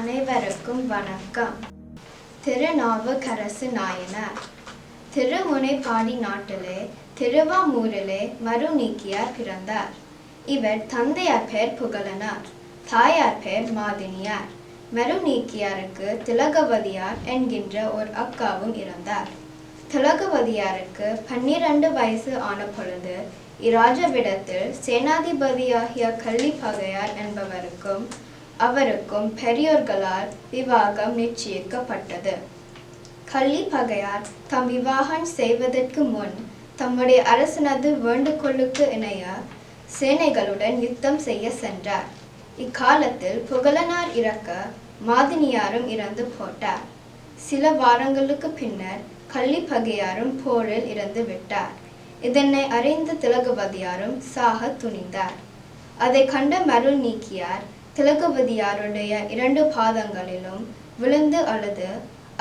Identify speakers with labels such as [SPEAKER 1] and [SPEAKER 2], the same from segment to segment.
[SPEAKER 1] அனைவருக்கும் வணக்கம். திருநாவுக்கரசு நாயனார் திருமுனைப்பாடி நாட்டிலே திருவாமூரிலே மருநீக்கியார் பிறந்தார். இவர் தந்தையார் பெயர் புகழனார், தாயார் பெயர் மாதினியார். மருநீக்கியாருக்கு திலகவதியார் என்கின்ற ஒரு அக்காவும் இருந்தார். திலகவதியாருக்கு 12 வயசு ஆன பொழுது இராஜவிடத்தில் சேனாதிபதியாகிய கள்ளிப்பகையார் என்பவருக்கும் அவருக்கும் பெரியோர்களால் விவாகம் நிச்சயிக்கப்பட்டது. கள்ளிப்பகையார் தம் விவாகம் செய்வதற்கு முன் தம்முடைய அரசனது வேண்டுகோளுக்கு இணைய சேனைகளுடன் யுத்தம் செய்ய சென்றார். இக்காலத்தில் புகழனார் இறக்க மாதினியாரும் இறந்து போட்டார். சில வாரங்களுக்கு பின்னர் கள்ளிப்பகையாரும் போரில் இறந்து விட்டார். இதனை அறிந்த திலகவதியாரும் சாக துணிந்தார். அதை கண்ட மருநீக்கியார் திலகவதியாருடைய 2 பாதங்களிலும் விழுந்து அழுது,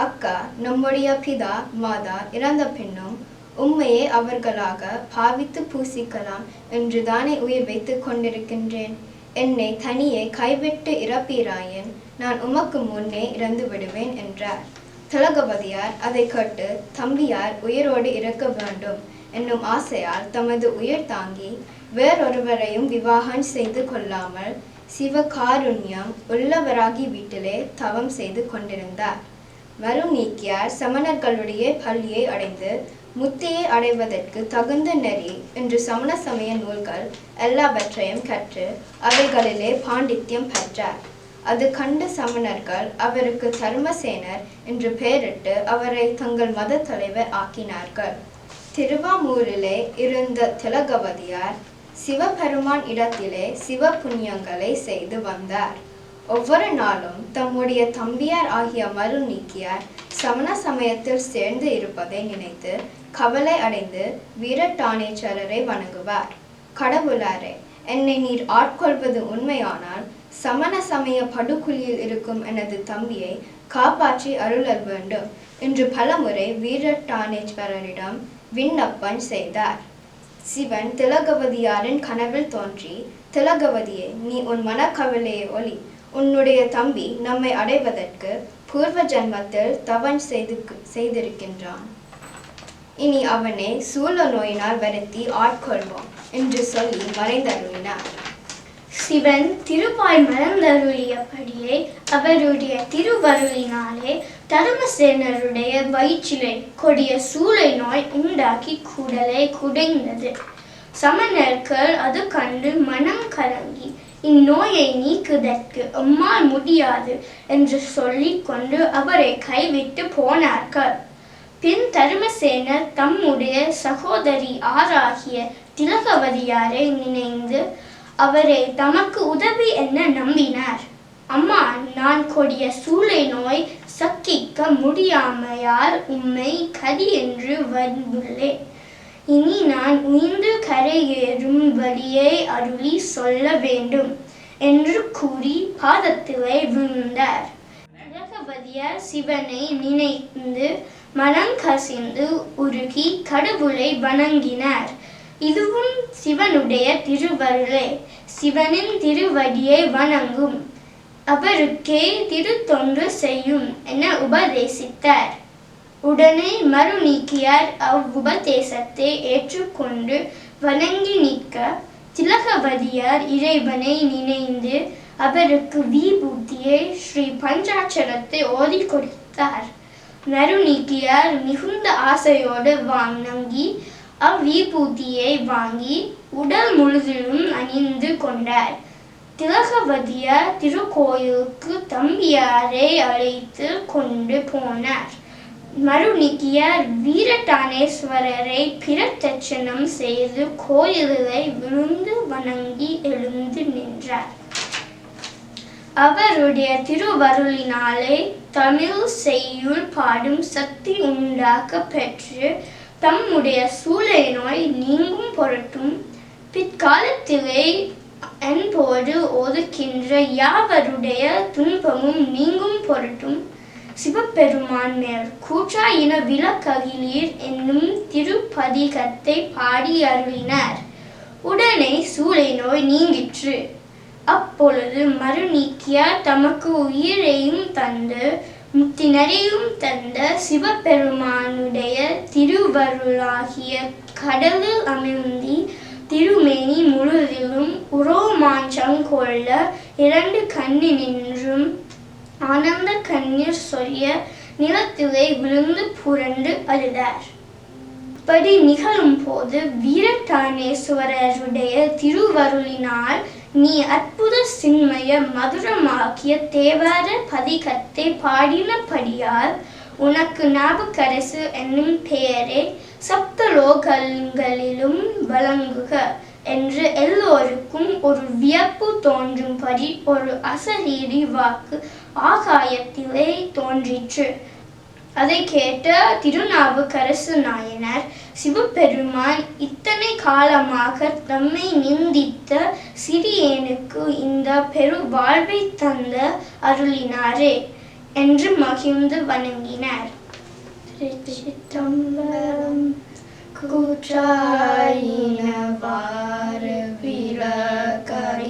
[SPEAKER 1] அக்கா, நம்முடைய பிதா மாதா இறந்த பின்னும் உண்மையை அவர்களாக பாவித்து பூசிக்கலாம் என்று தானே உயிர் வைத்து கொண்டிருக்கின்றேன். என்னை தனியே கைவிட்டு இறப்பீராயின் நான் உமக்கு முன்னே இறந்து விடுவேன் என்றார். திலகவதியார் அதை கேட்டு தம்பியார் உயிரோடு இருக்க வேண்டும் என்னும் ஆசையால் தமது உயிர் தாங்கி வேறொருவரையும் விவாகம் செய்து கொள்ளாமல் சிவகாருண்யம் உள்ளவராகி வீட்டிலே தவம் செய்து கொண்டிருந்தார். மருநீக்கியார் சமணர்களுடைய பள்ளியை அடைந்து முத்தியை அடைவதற்கு தகுந்த நெறி என்று சமண சமய நூல்கள் எல்லாவற்றையும் கற்று அவைகளிலே பாண்டித்யம் பெற்றார். அது கண்ட சமணர்கள் அவருக்கு தர்மசேனர் என்று பெயரிட்டு அவரை தங்கள் மத தலைவர் ஆக்கினார்கள். திருவாமூரிலே இருந்த திலகவதியார் சிவபெருமான் இடத்திலே சிவ புண்ணியங்களை செய்து வந்தார். ஒவ்வொரு நாளும் தம்முடைய தம்பியார் ஆகிய மருநீக்கியார் சமண சமயத்தில் சேர்ந்து இருப்பதை நினைத்து கவலை அடைந்து வீரட்டானேஸ்வரரை வணங்குவார். கடவுளாரே, என்னை நீர் ஆட்கொள்வது உண்மையானால் சமண சமய படுகுழியில் இருக்கும் எனது தம்பியை காப்பாற்றி அருளல் வேண்டும் என்று பலமுறை வீரட்டானேஸ்வரரிடம் விண்ணப்பம் செய்தார். சிவன் திலகவதியாரின் கனவில் தோன்றி, திலகவதியே, நீ உன் மனக்கவலையை ஒளி. உன்னுடைய தம்பி நம்மை அடைவதற்கு பூர்வ ஜன்மத்தில் தவம் செய்திருக்கின்றான். இனி அவனை சூழ நோயினால் வருத்தி ஆட்கொள்வோம் என்று சொல்லி மறைந்தருளினார்.
[SPEAKER 2] சிவன் திருவாய் மறந்தருளியபடியே அவருடைய திருவருளினாலே தர்மசேனருடைய வயிற்றிலே கொடிய சூளை நோய் உண்டாக்கி கூடலே குடைந்தது. சமணர்கள் அது கண்டு மனம் கலங்கி இந்நோயை நீக்குவதற்கு எம்மால் முடியாது என்று சொல்லிக் கொண்டு அவரை கைவிட்டு போனார்கள். பின் தர்மசேனர் தம்முடைய சகோதரி ஆராகிய திலகவதியாரை நினைந்து அவரை தமக்கு உதவி என நம்பினார். அம்மா, நான் கொடிய சூளை நோய் சக்கிக்க முடியாமையால் உம்மை கதி என்று வந்துள்ளேன். இனி நான் உயிர்ந்து கரையேறும் வழியை அருளி சொல்ல வேண்டும் என்று கூறி பாதத்திலே விழுந்தார். திலகவதியார் சிவனை நினைந்து மனம் கசிந்து உருகி கடவுளை வணங்கினார். இதுவும் சிவனுடைய திருவருளே. சிவனின் திருவடியை வணங்கும், அவருக்கே திருத்தொண்டு செய்யும் என உபதேசித்தார். உடனே மருநீக்கியார் அவ்வுபதேசத்தை ஏற்றுக்கொண்டு வணங்கி நிற்க திலகவதியார் இறைவனை நினைந்து அவருக்கு விபூதியை ஸ்ரீ பஞ்சாட்சரத்தை ஓதி கொடுத்தார். மருநீக்கியார் மிகுந்த ஆசையோடு வணங்கி அவ்விபூதியை வாங்கி உடல் முழுதிலும் அணிந்து கொண்டார். திலகவதியார் திருக்கோயிலுக்கு தம்பியாரை அழைத்து கொண்டு போனார். மருநீக்கியார் வீரட்டானேஸ்வரரை பிரதட்சணம் செய்து கோயிலை விழுந்து வணங்கி எழுந்து நின்றார். அவருடைய திருவருளினாலே தமிழ் செய்யுள் பாடும் சக்தி உண்டாக்க பெற்று தம்முடைய சூளை நோய் நீங்கும் பொருட்டும் பிற்காலத்திலே என்போடு ஒதுக்கின்ற யாவருடைய துன்பமும் நீங்கும் பொருட்டும் சிவபெருமான் மேல் கூற்றாயின விளக்ககிலீர் என்னும் திருப்பதிகத்தை பாடி அருளினார். உடனே சூளை நோய் நீங்கிற்று. அப்பொழுது மருநீக்கியார் தமக்கு உயிரையும் தந்து முத்தினரையும் தந்த சிவபெருமானுடைய திருவருளாகிய கடலில் அமிழ்ந்தி திருமேனி முழுதிலும் உரோமாஞ்சம் கொள்ள 2 கண்ணினின்றும் ஆனந்த கண்ணீர் சொரிய நிலத்திலே விழுந்து புரண்டு அழுதார். இப்படி நிகழும் போது வீரட்டானேஸ்வரருடைய திருவருளினால் நீ அற்புத சின்மய மதுரமாக்கிய தேவார பதிகத்தை பாடினபடியால் உனக்கு நாவுக்கரசு என்னும் பெயரை சப்தலோகங்களிலும் வழங்குக என்று எல்லோருக்கும் ஒரு வியப்பு தோன்றும்படி ஒரு அசரீரி வாக்கு ஆகாயத்திலே தோன்றிற்று. அதை கேட்ட திருநாவுக்கரசு நாயனார், சிவபெருமான் இத்தனை காலமாக தம்மை நிந்தித்த சிறியேனுக்கு இந்த பெரு வாழ்வை தந்த அருளினாரே என்று மகிழ்ந்து வணங்கினார். திருச்சிற்றம்பலம். கூற்றாயினவாறு விளக்கறிலீர்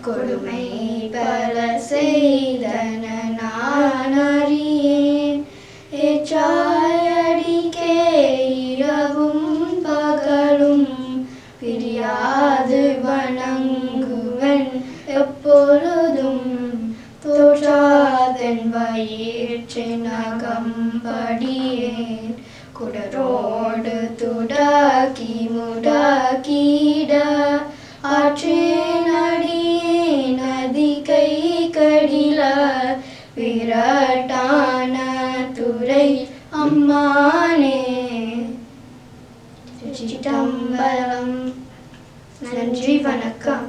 [SPEAKER 2] கொடுமை பல செய்தன நான் அறியேன். எச்சாயடிக்கே இரவும் பகலும் பிரியாது வணங்குவன் எப்பொழுதும் தோற்றாதன் வயிற்றினகம்படியேன் குடரோடு துடாக்கி முடாக்கிட ஆற்றேன் அடியேன் நதி கை கடில விரட்டான துறை அம்மானே. சிற்றம்பலம். நன்றி, வணக்கம்.